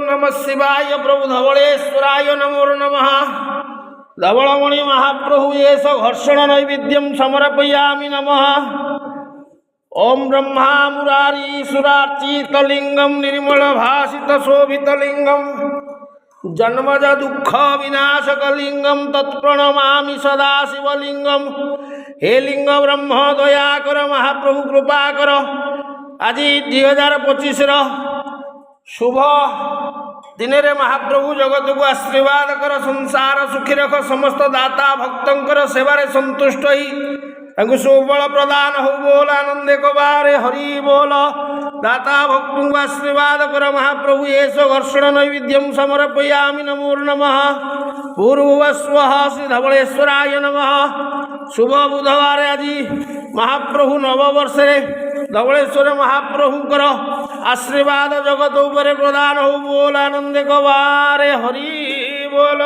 नमः शिवाय प्रभु धवलेश्वराय नमो नमः। धवलमणि महाप्रभु येष घर्षण नैवेद्यं समर्पयामि नमः। ओम ब्रह्मा मुरारी सुरार्चितलिंगम निर्मल भासित शोभितलिंगम जन्मज दुख विनाशकलिंगम तत्प्रणमामि सदा शिवलिंगम। हे लिंग ब्रह्म दया कर महाप्रभु कृपा कर। आज 2025 शुभ दिन रे महाप्रभु जगत को आशीर्वाद कर संसार सुखी रख समस्त दाता भक्तंकर सेवारे संतुष्ट ही सुबल प्रदान हो बोल आनंदे कबारे हरि बोल। दाता भक्तों को आशीर्वाद कर महाप्रभु येष घर्षण नैवेद्यम समर्पयामि नमो नमः। पूर्वस्वः श्री धवलेश्वराय नमः। शुभ बुधवार आज महाप्रभु नववर्ष धवलेश्वर महाप्रभुंकर आशीर्वाद जगत उपरे प्रदान हो बोल आनंदे कबारे हरि बोल।